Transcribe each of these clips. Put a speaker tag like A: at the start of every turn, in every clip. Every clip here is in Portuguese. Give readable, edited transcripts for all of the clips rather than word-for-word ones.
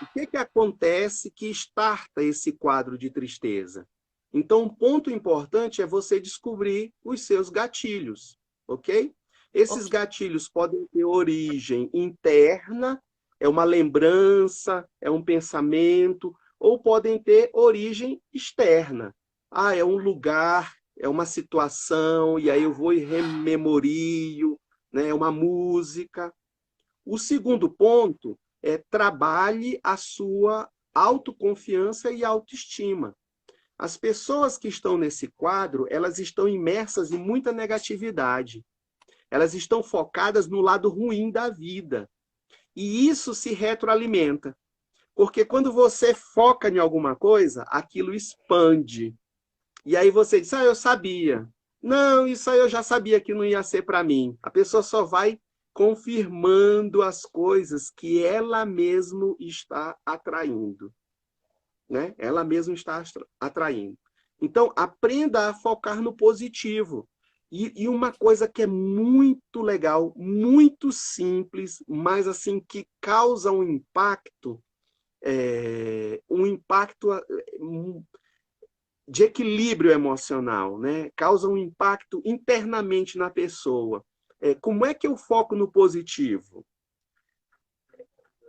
A: O que que acontece que starta esse quadro de tristeza? Então, um ponto importante é você descobrir os seus gatilhos, ok? Esses
B: Ok.
A: gatilhos podem ter origem interna, é uma lembrança, é um pensamento, ou podem ter origem externa. Ah, é um lugar, é uma situação, e aí eu vou e rememorio, né? É uma música. O segundo ponto é trabalhe a sua autoconfiança e autoestima. As pessoas que estão nesse quadro, elas estão imersas em muita negatividade. Elas estão focadas no lado ruim da vida. E isso se retroalimenta. Porque quando você foca em alguma coisa, aquilo expande. E aí você diz, ah, eu sabia. Não, isso aí eu já sabia que não ia ser para mim. A pessoa só vai confirmando as coisas que ela mesma está atraindo, né? Ela mesma está atraindo. Então, aprenda a focar no positivo. E uma coisa que é muito legal, muito simples, mas assim que causa um impacto de equilíbrio emocional, né? Causa um impacto internamente na pessoa. Como é que eu foco no positivo?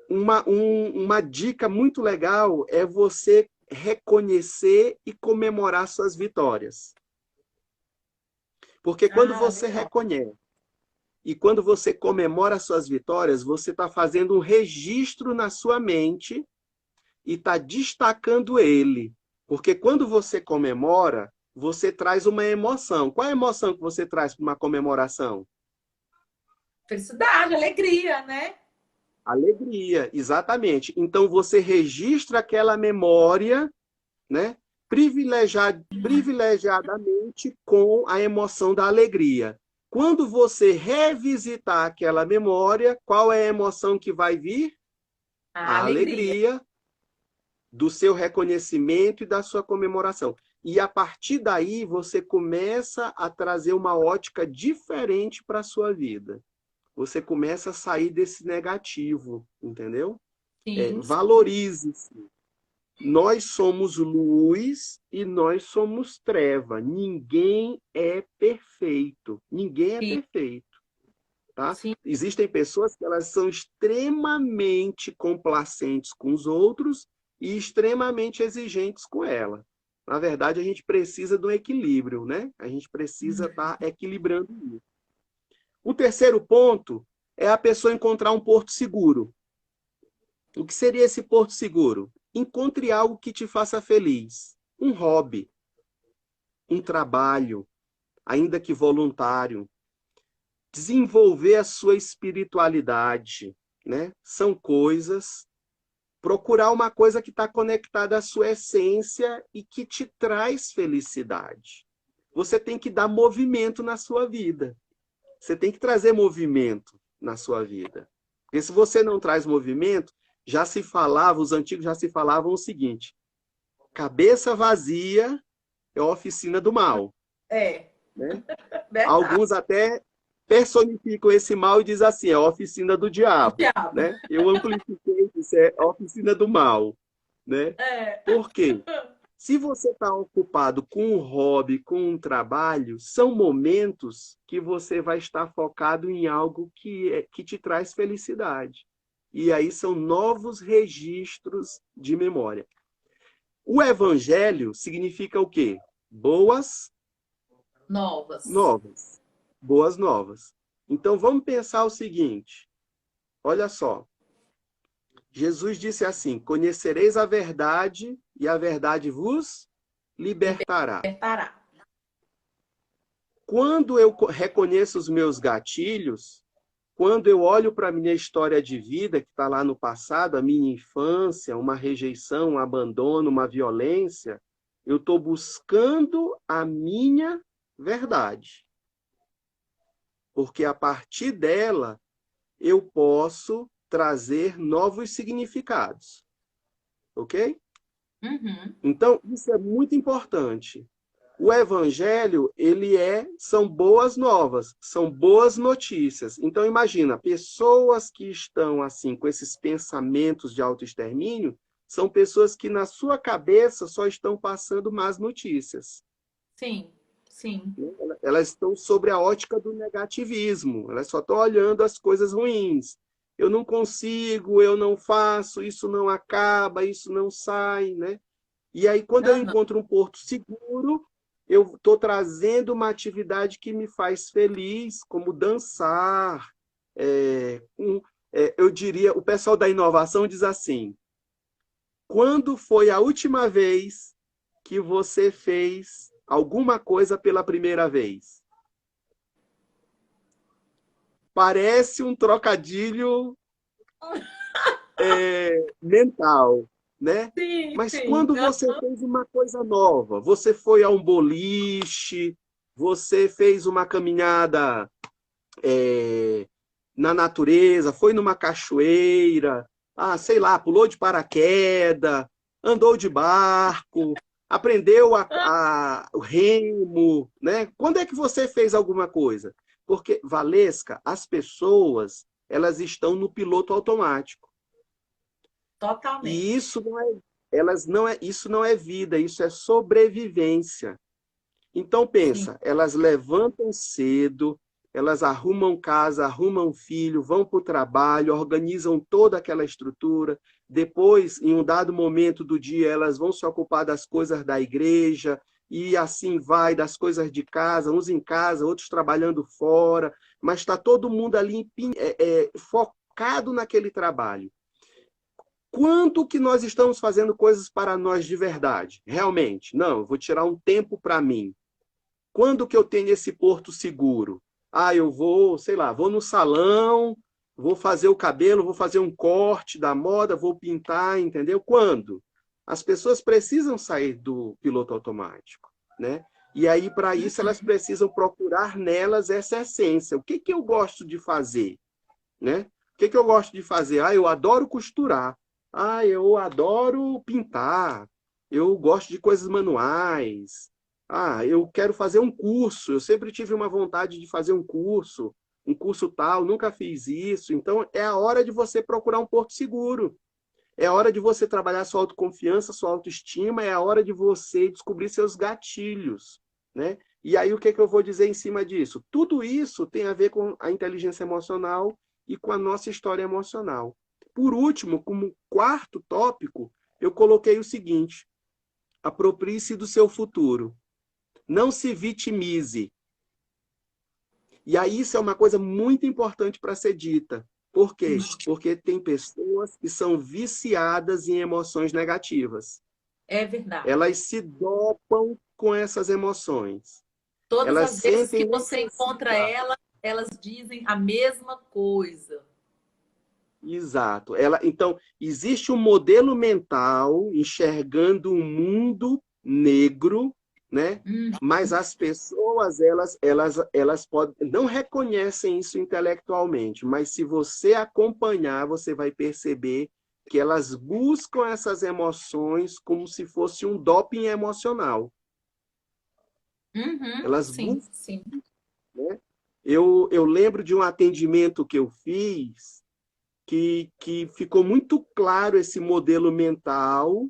A: Uma dica muito legal é você reconhecer e comemorar suas vitórias. Porque quando
B: Ah,
A: você
B: legal.
A: reconhece e quando você comemora suas vitórias, você está fazendo um registro na sua mente e está destacando ele. Porque quando você comemora, você traz uma emoção. Qual é a emoção que você traz para uma comemoração?
B: Felicidade, alegria, né?
A: Alegria, exatamente. Então você registra aquela memória, né, privilegiadamente com a emoção da alegria. Quando você revisitar aquela memória, qual é a emoção que vai vir?
B: A
A: A
B: alegria.
A: alegria do seu reconhecimento e da sua comemoração. E a partir daí você começa a trazer uma ótica diferente para a sua vida. Você começa a sair desse negativo, entendeu?
B: Sim, sim.
A: Valorize-se. Nós somos luz e nós somos treva. Ninguém é perfeito. Ninguém é
B: Sim,
A: perfeito, tá?
B: sim.
A: Existem pessoas que elas são extremamente complacentes com os outros e extremamente exigentes com ela. Na verdade, a gente precisa de um equilíbrio, né? A gente precisa estar equilibrando isso. O terceiro ponto é a pessoa encontrar um porto seguro. O que seria esse porto seguro? Encontre algo que te faça feliz. Um hobby, um trabalho, ainda que voluntário. Desenvolver a sua espiritualidade, né? São coisas. Procurar uma coisa que está conectada à sua essência e que te traz felicidade. Você tem que dar movimento na sua vida. Você tem que trazer movimento na sua vida. Porque se você não traz movimento, já se falava, os antigos já se falavam o seguinte: cabeça vazia é a oficina do mal,
B: É,
A: né?
B: verdade.
A: Alguns até personificam esse mal e dizem assim, é a oficina do
B: O
A: diabo,
B: diabo.
A: né? Eu amplifiquei isso, é a oficina do mal, né?
B: É.
A: Por quê? Se você está ocupado com um hobby, com um trabalho, são momentos que você vai estar focado em algo que te traz felicidade. E aí são novos registros de memória. O evangelho significa o quê? Boas
B: Novas.
A: novas. Boas novas. Então vamos pensar o seguinte: olha só. Jesus disse assim: conhecereis a verdade e a verdade vos libertará.
B: Libertará.
A: Quando eu reconheço os meus gatilhos, quando eu olho para a minha história de vida, que está lá no passado, a minha infância, uma rejeição, um abandono, uma violência, eu estou buscando a minha verdade. Porque a partir dela, eu posso trazer novos significados. Ok?
B: Uhum.
A: Então, isso é muito importante. O evangelho, são boas novas, são boas notícias. Então, imagina, pessoas que estão assim com esses pensamentos de autoextermínio, são pessoas que na sua cabeça só estão passando más notícias.
B: Sim, sim.
A: Elas estão sobre a ótica do negativismo, elas só estão olhando as coisas ruins. Eu não consigo, eu não faço, isso não acaba, isso não sai, né? E aí, quando eu
B: Aham.
A: encontro um porto seguro, eu estou trazendo uma atividade que me faz feliz, como dançar. Eu diria, o pessoal da inovação diz assim: quando foi a última vez que você fez alguma coisa pela primeira vez? Parece um trocadilho mental, né?
B: Sim,
A: Mas
B: sim.
A: quando você fez uma coisa nova, você foi a um boliche, você fez uma caminhada na natureza, foi numa cachoeira, sei lá, pulou de paraquedas, andou de barco, aprendeu o remo, né? Quando é que você fez alguma coisa? Porque, Valesca, as pessoas, elas estão no piloto automático. E
B: Totalmente.
A: isso não é vida, isso é sobrevivência. Então
B: Sim.
A: pensa, elas levantam cedo, elas arrumam casa, arrumam filho, vão para o trabalho, organizam toda aquela estrutura. Depois, em um dado momento do dia, elas vão se ocupar das coisas da igreja e assim vai, das coisas de casa, uns em casa, outros trabalhando fora, mas está todo mundo ali focado naquele trabalho. Quanto que nós estamos fazendo coisas para nós de verdade? Realmente, não, eu vou tirar um tempo para mim. Quando que eu tenho esse porto seguro? Eu vou, sei lá, vou no salão, vou fazer o cabelo, vou fazer um corte da moda, vou pintar, entendeu? Quando? As pessoas precisam sair do piloto automático, né? E aí, para isso, elas precisam procurar nelas essa essência. O que que eu gosto de fazer, né? O que que eu gosto de fazer? Eu adoro costurar. Eu adoro pintar. Eu gosto de coisas manuais. Eu quero fazer um curso. Eu sempre tive uma vontade de fazer um curso tal, nunca fiz isso. Então, é a hora de você procurar um porto seguro. É a hora de você trabalhar sua autoconfiança, sua autoestima, é a hora de você descobrir seus gatilhos, né? E aí, o que que eu vou dizer em cima disso? Tudo isso tem a ver com a inteligência emocional e com a nossa história emocional. Por último, como quarto tópico, eu coloquei o seguinte: aproprie-se do seu futuro. Não se vitimize. E aí isso é uma coisa muito importante para ser dita. Por quê? Porque tem pessoas que são viciadas em emoções negativas.
B: É verdade.
A: Elas se dopam com essas emoções.
B: Todas
A: Elas
B: as vezes que
A: sentem
B: você encontra
A: necessidade.
B: ela, elas dizem a mesma coisa.
A: Exato. Então, existe um modelo mental enxergando um mundo negro, né?
B: Hum,
A: Mas as pessoas, elas podem, não reconhecem isso intelectualmente, mas se você acompanhar, você vai perceber que elas buscam essas emoções como se fosse um doping emocional. Elas
B: sim,
A: buscam,
B: sim.
A: né? Eu lembro de um atendimento que eu fiz que ficou muito claro esse modelo mental,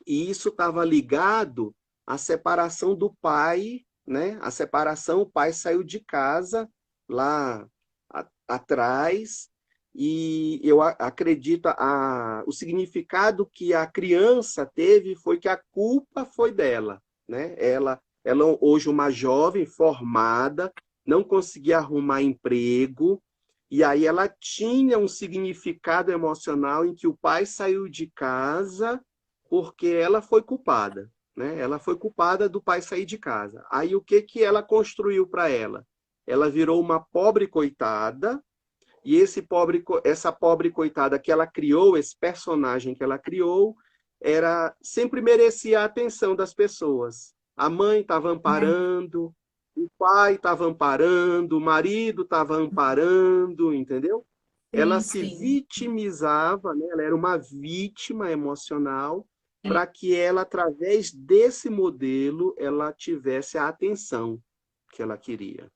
A: e isso estava ligado à separação do pai, né? A separação, o pai saiu de casa lá atrás, e eu acredito o significado que a criança teve foi que a culpa foi dela, né? Ela hoje uma jovem formada, não conseguia arrumar emprego, e aí ela tinha um significado emocional em que o pai saiu de casa porque ela foi culpada, né? Ela foi culpada do pai sair de casa. Aí o que que ela construiu para ela? Ela virou uma pobre coitada, e essa pobre coitada que ela criou, esse personagem que ela criou, sempre merecia a atenção das pessoas. A mãe estava amparando, o pai estava amparando, o marido estava amparando, entendeu? Ela
B: Sim,
A: se
B: sim.
A: vitimizava, né? Ela era uma vítima emocional, para que ela, através desse modelo, ela tivesse a atenção que ela queria,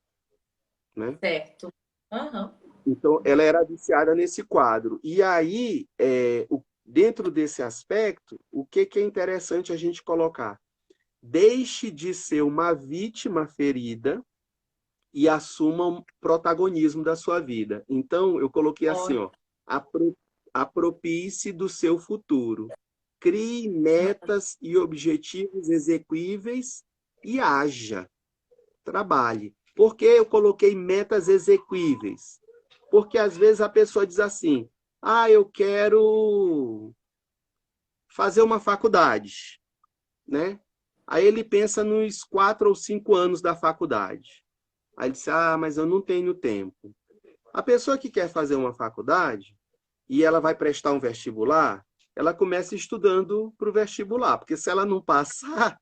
A: né?
B: Certo. Uhum.
A: Então, ela era viciada nesse quadro. E aí, dentro desse aspecto, o que é interessante a gente colocar? Deixe de ser uma vítima ferida e assuma o protagonismo da sua vida. Então, eu coloquei assim, ó, apropie-se do seu futuro. Crie metas e objetivos execuíveis e haja. Trabalhe. Por que eu coloquei metas execuíveis? Porque às vezes a pessoa diz assim: ah, eu quero fazer uma faculdade, né? Aí ele pensa nos 4 ou 5 anos da faculdade. Aí ele diz: ah, mas eu não tenho tempo. A pessoa que quer fazer uma faculdade e ela vai prestar um vestibular, ela começa estudando para o vestibular, porque se ela não passar,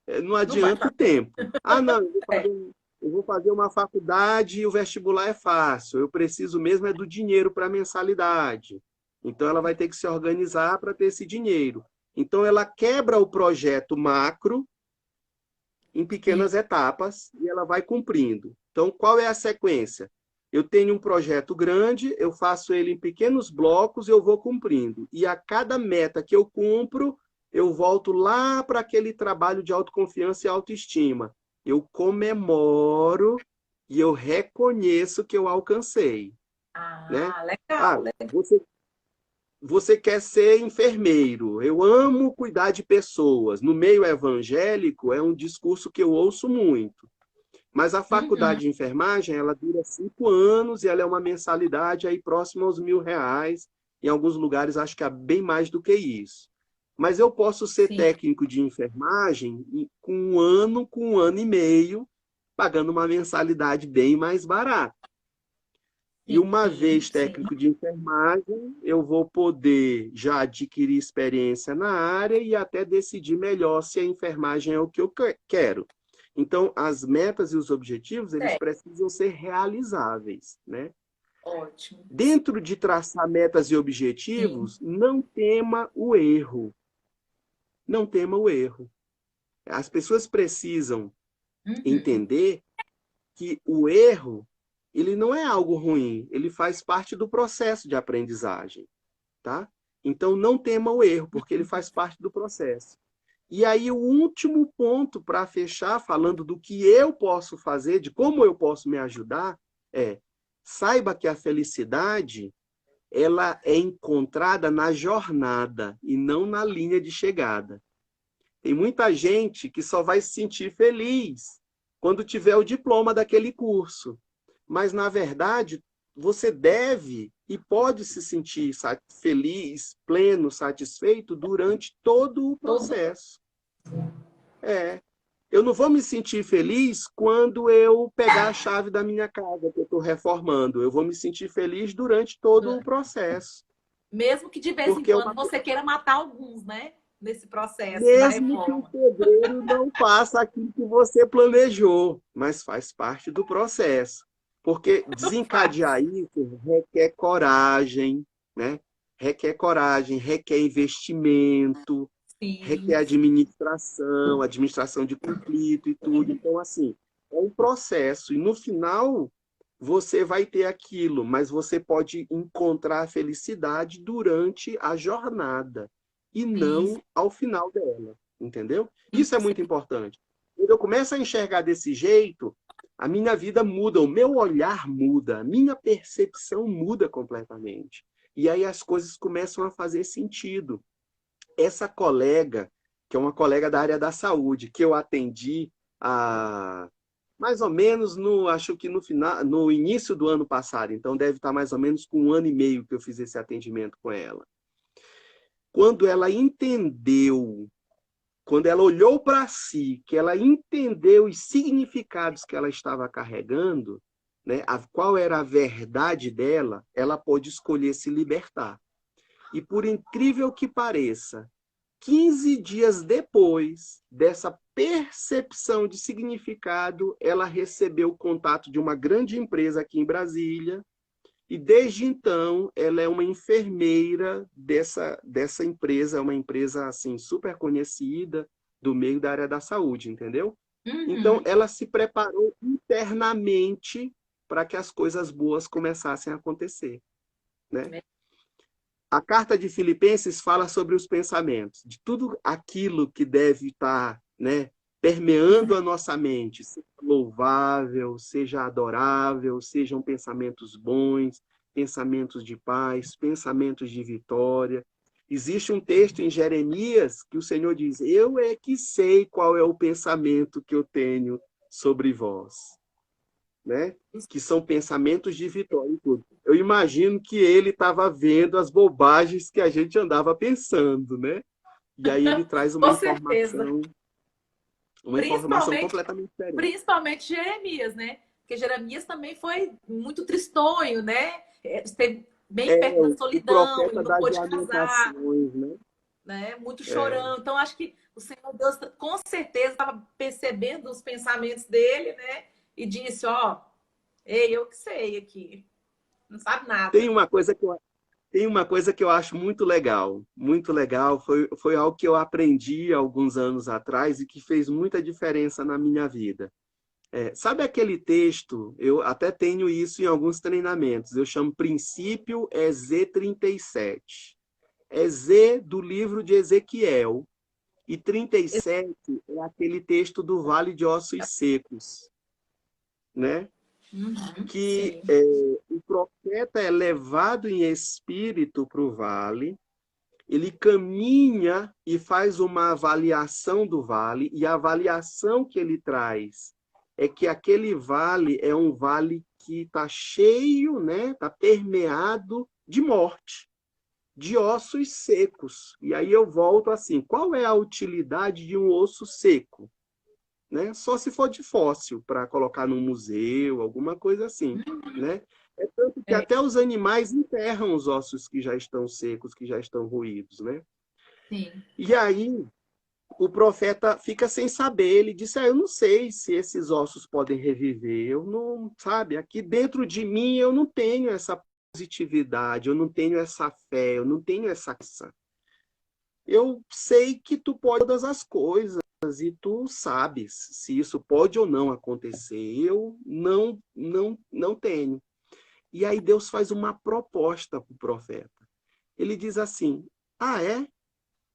A: não
B: Não vai
A: adianta o
B: fazer.
A: tempo. Ah, não, eu vou fazer uma faculdade e o vestibular é fácil. Eu preciso mesmo é do dinheiro para a mensalidade. Então, ela vai ter que se organizar para ter esse dinheiro. Então, ela quebra o projeto macro em pequenas etapas e ela vai cumprindo. Então, qual é a sequência? Eu tenho um projeto grande, eu faço ele em pequenos blocos e eu vou cumprindo. E a cada meta que eu cumpro, eu volto lá para aquele trabalho de autoconfiança e autoestima. Eu comemoro e eu reconheço que eu alcancei, né?
B: Ah,
A: Ah,
B: legal, legal.
A: você quer ser enfermeiro. Eu amo cuidar de pessoas. No meio evangélico, é um discurso que eu ouço muito. Mas a
B: Uhum.
A: faculdade de enfermagem, ela dura 5 anos e ela é uma mensalidade aí próxima aos R$ 1.000. Em alguns lugares, acho que é bem mais do que isso. Mas eu posso ser
B: Sim,
A: técnico de enfermagem com 1 ano e meio, pagando uma mensalidade bem mais barata. E uma
B: sim,
A: vez
B: sim.
A: técnico de enfermagem, eu vou poder já adquirir experiência na área e até decidir melhor se a enfermagem é o que eu quero. Então, as metas e os objetivos, eles
B: Certo.
A: precisam ser realizáveis, né?
B: Ótimo.
A: Dentro de traçar metas e
B: Sim.
A: objetivos, não tema o erro. Não tema o erro. As pessoas precisam
B: Uhum.
A: entender que o erro, ele não é algo ruim, ele faz parte do processo de aprendizagem, tá? Então não tema o erro, porque ele faz parte do processo. E aí o último ponto para fechar, falando do que eu posso fazer, de como eu posso me ajudar, é: saiba que a felicidade, ela é encontrada na jornada e não na linha de chegada. Tem muita gente que só vai se sentir feliz quando tiver o diploma daquele curso. Mas, na verdade, você deve e pode se sentir feliz, pleno, satisfeito durante todo o
B: Todo.
A: processo. É. Eu não vou me sentir feliz quando eu pegar a chave da minha casa que eu estou reformando. Eu vou me sentir feliz durante todo o processo.
B: Mesmo que de vez em
A: Porque é
B: quando
A: uma
B: você queira matar alguns, né? Nesse processo da
A: mesmo que o
B: reforma.
A: pedreiro não faça aquilo que você planejou, mas faz parte do processo. Porque desencadear
B: Faz.
A: isso requer coragem, né? Requer coragem, requer investimento, requer
B: Sim,
A: administração de conflito e tudo. Então, assim, é um processo. E no final, você vai ter aquilo, mas você pode encontrar a felicidade durante a jornada e
B: sim,
A: não ao final dela, entendeu?
B: sim,
A: Isso é muito
B: sim.
A: importante. Quando eu começo a enxergar desse jeito, a minha vida muda, o meu olhar muda, a minha percepção muda completamente. E aí as coisas começam a fazer sentido. Essa colega, que é uma colega da área da saúde, que eu atendi a mais ou menos acho que no final, no início do ano passado, então deve estar mais ou menos com 1 ano e meio que eu fiz esse atendimento com ela. Quando ela entendeu, quando ela olhou para si, que ela entendeu os significados que ela estava carregando, né, qual era a verdade dela, ela pôde escolher se libertar. E por incrível que pareça, 15 dias depois dessa percepção de significado, ela recebeu o contato de uma grande empresa aqui em Brasília E desde então, ela é uma enfermeira dessa empresa, é uma empresa assim super conhecida do meio da área da saúde, entendeu? Então,
B: Uhum.
A: ela se preparou internamente para que as coisas boas começassem a acontecer, né? A carta de Filipenses fala sobre os pensamentos, de tudo aquilo que deve estar, né, permeando
B: Uhum.
A: a nossa mente, seja louvável, seja adorável, sejam pensamentos bons, pensamentos de paz, pensamentos de vitória. Existe um texto em Jeremias que o Senhor diz: Eu é que sei qual é o pensamento que eu tenho sobre vós, né? Que são pensamentos de vitória e tudo. Eu imagino que ele estava vendo as bobagens que a gente andava pensando, né? E aí ele traz
B: Com certeza.
A: uma informação
B: Principalmente,
A: completamente diferente.
B: principalmente Jeremias, né? Porque Jeremias também foi muito tristonho, né? Esteve bem
A: É
B: perto da
A: o
B: solidão, ele
A: profeta
B: não
A: das
B: pôde casar,
A: lamentações, né?
B: né? Muito
A: É,
B: chorando. Então, acho que o Senhor Deus, com certeza, estava percebendo os pensamentos dele, né? E disse: Ó, ei, eu que sei aqui, não sabe
A: tem
B: nada.
A: uma coisa que eu, tem uma coisa que eu acho muito legal, foi algo que eu aprendi alguns anos atrás e que fez muita diferença na minha vida. Sabe aquele texto? Eu até tenho isso em alguns treinamentos. Eu chamo princípio EZ37. É Z do livro de Ezequiel. E 37 é aquele texto do Vale de Ossos Secos, né?
B: Uhum,
A: Que
B: sim.
A: o profeta é levado em espírito para o vale, ele caminha e faz uma avaliação do vale, e a avaliação que ele traz é que aquele vale é um vale que está cheio, né? Está permeado de morte, de ossos secos. E aí eu volto assim, qual é a utilidade de um osso seco? Né? Só se for de fóssil, para colocar num museu, alguma coisa assim, né? É tanto que
B: É,
A: até os animais enterram os ossos que já estão secos, que já estão ruídos, né?
B: sim.
A: E aí o profeta fica sem saber. Ele disse: eu não sei se esses ossos podem reviver. Eu não, sabe, aqui dentro de mim eu não tenho essa positividade, eu não tenho essa fé, eu não tenho essa. Eu sei que tu pode todas as coisas e tu sabes se isso pode ou não acontecer. Eu não tenho. E aí Deus faz uma proposta para o profeta. Ele diz assim: ah, é?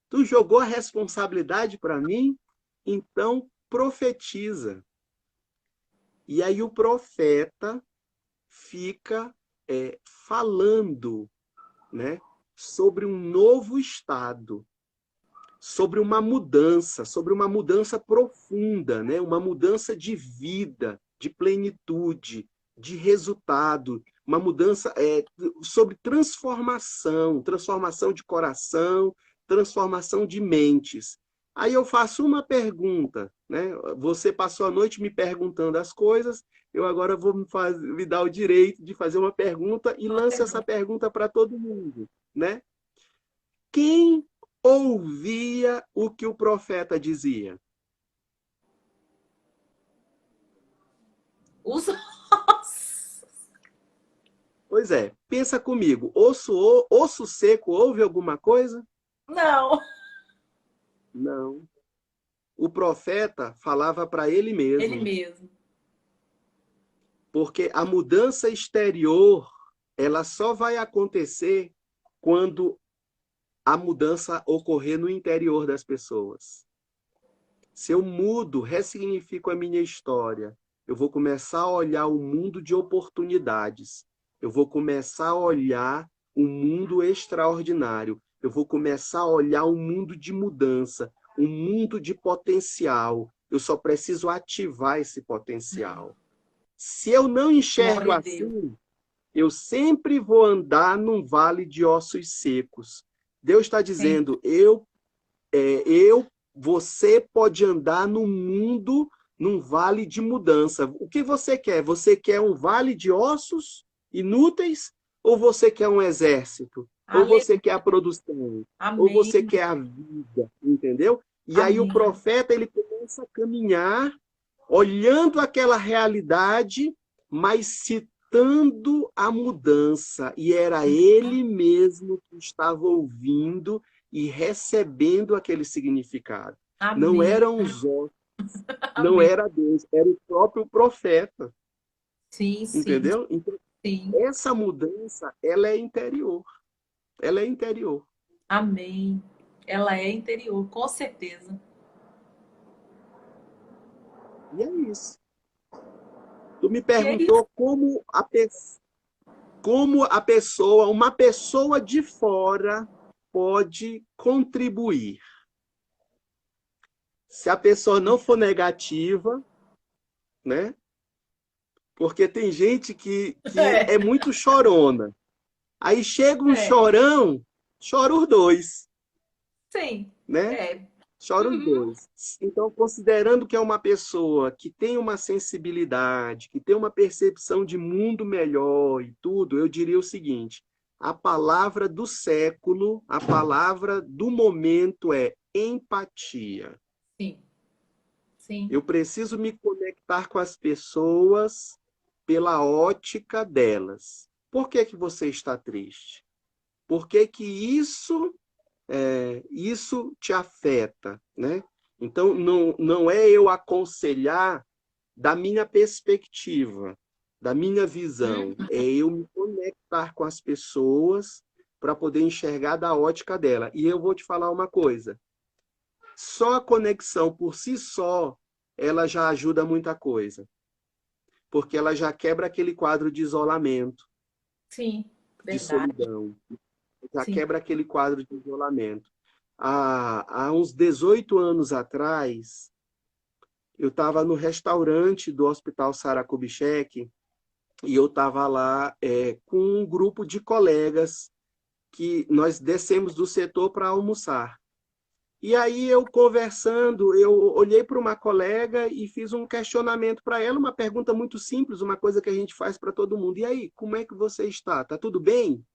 A: Tu jogou a responsabilidade para mim? Então profetiza. E aí o profeta fica falando, né, sobre um novo estado, sobre uma mudança profunda, né, uma mudança de vida, de plenitude, de resultado, uma mudança sobre transformação, transformação de coração, transformação de mentes. Aí eu faço uma pergunta, né? Você passou a noite me perguntando as coisas, eu agora vou me dar o direito de fazer uma pergunta e
B: Uma
A: lance essa
B: pergunta.
A: pergunta para todo mundo, né? Quem ouvia o que o profeta dizia?
B: Os ossos.
A: Pois é, pensa comigo, osso seco ouve alguma coisa?
B: Não.
A: Não. O profeta falava para ele
B: Ele
A: mesmo,
B: mesmo.
A: porque a mudança exterior, ela só vai acontecer quando a mudança ocorrer no interior das pessoas. Se eu mudo, ressignifico a minha história, eu vou começar a olhar o mundo de oportunidades. Eu vou começar a olhar um mundo extraordinário. Eu vou começar a olhar um mundo de mudança, um mundo de potencial. Eu só preciso ativar esse potencial. Se eu não enxergo
B: Glória a Deus.
A: assim, eu sempre vou andar num vale de ossos secos. Deus está
B: Sim.
A: dizendo: você pode andar num mundo, num vale de mudança. O que você quer? Você quer um vale de ossos inúteis? Ou você quer um exército? Ou você quer a
B: Aleluia.
A: produção? Ou
B: Amém.
A: você quer a vida? Entendeu? E aí o
B: Amém.
A: profeta ele começa a caminhar, olhando aquela realidade, mas se escutando a mudança, e era ele mesmo que estava ouvindo e recebendo aquele significado. Não
B: Amém.
A: eram os homens, não
B: Amém.
A: era Deus, era o próprio profeta,
B: Sim, sim,
A: entendeu? Então,
B: sim.
A: essa mudança, ela é interior, ela é interior.
B: Amém. Ela é interior, com certeza.
A: E é isso. Tu me
B: E é isso.
A: perguntou como a pessoa, uma pessoa de fora pode contribuir. Se a pessoa não for negativa, né? Porque tem gente que é
B: É,
A: muito chorona. Aí chega um
B: é.
A: chorão, chora os dois,
B: Sim.
A: né?
B: É.
A: Chora os
B: Uhum.
A: dois. Então, considerando que é uma pessoa que tem uma sensibilidade, que tem uma percepção de mundo melhor e tudo, eu diria o seguinte: a palavra do século, a palavra do momento é empatia.
B: Sim, sim.
A: Eu preciso me conectar com as pessoas pela ótica delas. Por que que você está triste? Por que que isso te afeta, né? Então, não é eu aconselhar da minha perspectiva, da minha visão,
B: Uhum.
A: é eu me conectar com as pessoas para poder enxergar da ótica dela. E eu vou te falar uma coisa, só a conexão por si só, ela já ajuda muita coisa, porque ela já quebra aquele quadro de isolamento,
B: Sim,
A: de
B: verdade.
A: solidão, já
B: Sim.
A: quebra aquele quadro de isolamento. Há uns 18 anos atrás, eu estava no restaurante do Hospital Sara Kubitschek e eu estava lá com um grupo de colegas que nós descemos do setor para almoçar. E aí eu conversando, eu olhei para uma colega e fiz um questionamento para ela, uma pergunta muito simples, uma coisa que a gente faz para todo mundo. E aí, como é que você está? Tá tudo bem?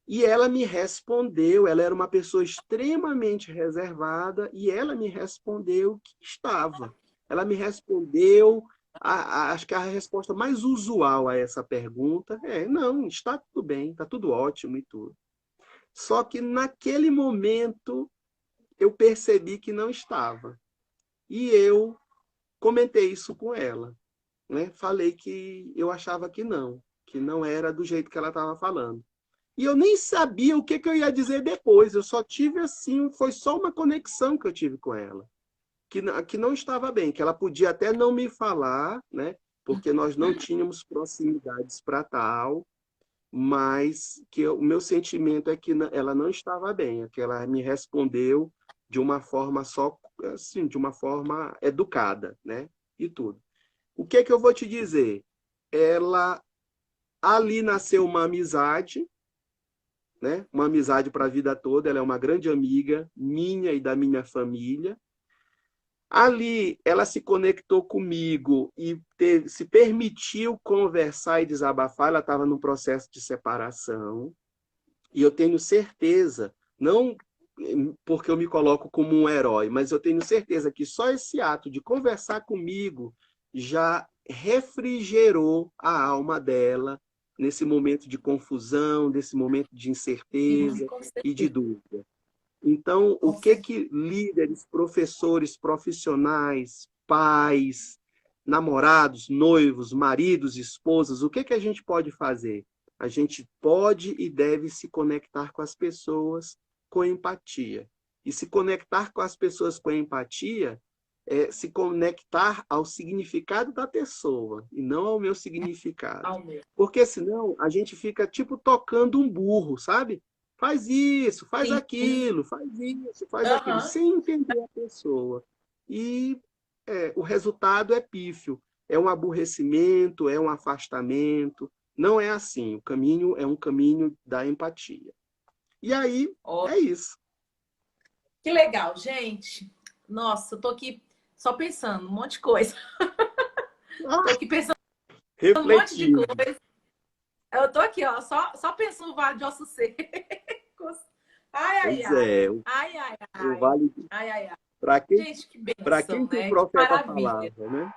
A: E ela me respondeu, ela era uma pessoa extremamente reservada, e ela me respondeu que estava. Ela me respondeu, acho que a resposta mais usual a essa pergunta é: não, está tudo bem, está tudo ótimo e tudo. Só que naquele momento eu percebi que não estava. E eu comentei isso com ela, né? Falei que eu achava que não era do jeito que ela estava falando. E eu nem sabia o que, que eu ia dizer depois. Eu só tive assim, foi só uma conexão que eu tive com ela, que não estava bem, que ela podia até não me falar, né? Porque nós não tínhamos proximidades para tal, mas que o meu sentimento é que ela não estava bem, é que ela me respondeu de uma forma só, assim, de uma forma educada, né? E tudo. O que que eu vou te dizer? Ela ali nasceu uma amizade, né? Uma amizade para a vida toda. Ela é uma grande amiga minha e da minha família. Ali, ela se conectou comigo e se permitiu conversar e desabafar. Ela estava num processo de separação. E eu tenho certeza, não porque eu me coloco como um herói, mas eu tenho certeza que só esse ato de conversar comigo já refrigerou a alma dela nesse momento de confusão, nesse momento de
B: Sim,
A: incerteza
B: com
A: e de
B: certeza.
A: dúvida. Então, o
B: Com
A: que
B: certeza.
A: que líderes, professores, profissionais, pais, namorados, noivos, maridos, esposas, o que que a gente pode fazer? A gente pode e deve se conectar com as pessoas com empatia. E se conectar com as pessoas com empatia é se conectar ao significado da pessoa e não ao meu significado.
B: Ao meu.
A: Porque senão a gente fica tipo tocando um burro, sabe? Faz isso,
B: Sim.
A: faz isso, faz aquilo,
B: Aham.
A: sem entender a pessoa. E o resultado é pífio, é um aborrecimento, é um afastamento. Não é assim. O caminho é um caminho da empatia. E aí,
B: Ó,
A: é isso.
B: que legal, gente. Nossa, eu tô aqui só pensando um monte de coisa. Tô
A: Ah,
B: aqui pensando um monte de
A: refletindo.
B: coisa. Eu tô aqui, ó, só pensando no vale de ossos secos. Ai, ai,
A: Pois
B: ai.
A: é,
B: Ai, ai,
A: o
B: ai.
A: vale
B: Ai, ai, ai.
A: para quem,
B: Gente, que
A: para
B: bênção,
A: quem que o
B: né? Que
A: profeta
B: maravilha.
A: falava, né?